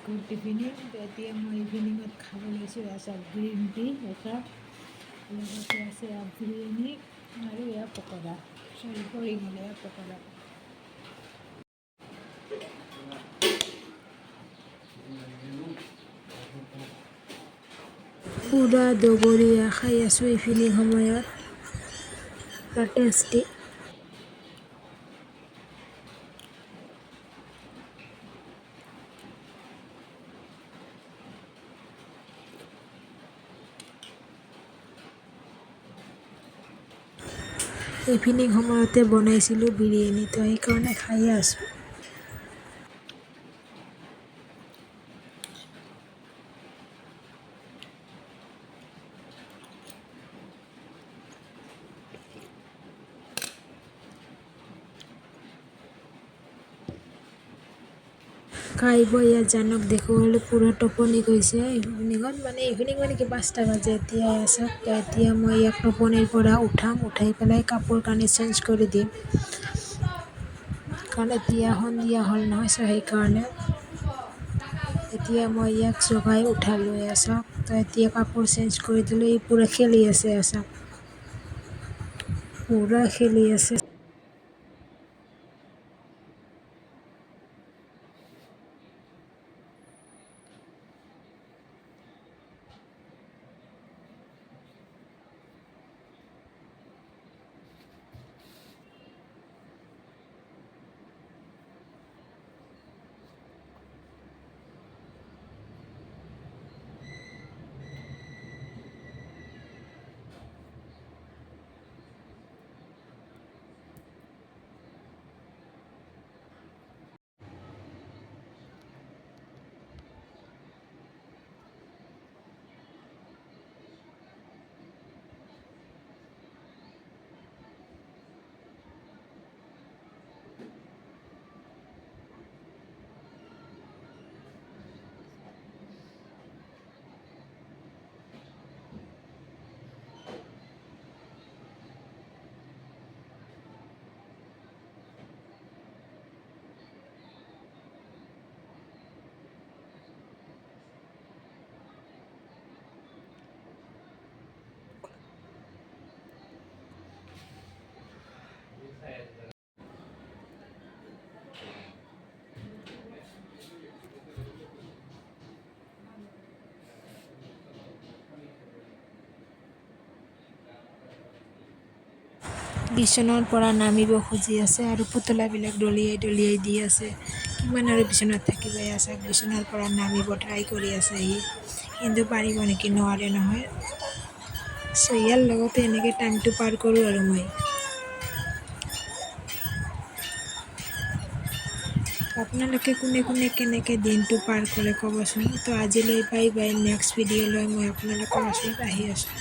Good evening. এতিয়া মই ইভিনিঙত খাব লৈছোঁ এচাপ গ্ৰীণ টি একাপ, লগতে আছে বিৰিয়ানী আৰু এয়া পকৰা, পৰি গ'ল এয়া পকৰা। পুৰা দগৰীয়া খাই আছোঁ ইভিনিং সময়ত, পুৰা টেষ্টি। ইভিনিং সময়তে বনাইছিলোঁ বিৰিয়ানী, তো সেইকাৰণে খাই আছোঁ। খাই বৈ ইয়াত জানক দেখুৱালে পূৰা টোপনি গৈছে ইভিনিঙত, ইভিনিং মানে কি 5টা বাজে এতিয়া আছে। তো এতিয়া মই ইয়াক টোপনিৰ পৰা উঠাই পেলাই কাপোৰ কানি চেঞ্জ কৰি দিম, কাৰণ এতিয়া সন্ধিয়া হ'ল নহয়। সেইকাৰণে এতিয়া মই ইয়াক জগাই উঠালোঁ চাওক। তো এতিয়া কাপোৰ চেঞ্জ কৰি দিলোঁ। ই পূৰা খেলি আছে চাওক, পূৰা খেলি আছে। বিচনাৰ পৰা নামিব খুজি আছে আৰু পুতলাবিলাক দলিয়াই দি আছে। কিমান আৰু বিচনাত থাকিব। আছে বিচনাৰ পৰা নামিব ট্ৰাই কৰি আছে সি, কিন্তু পাৰিব নেকি, নোৱাৰে নহয়। ইয়াৰ লগতে এনেকৈ টাইমটো পাৰ কৰোঁ আৰু মই। আপোনালোকে কোনে কেনেকৈ দিনটো পাৰ কৰে ক'বচোন। তো আজিলৈ বাই বাই, নেক্সট ভিডিঅ'লৈ মই আপোনালোকৰ ওচৰত আহি আছোঁ।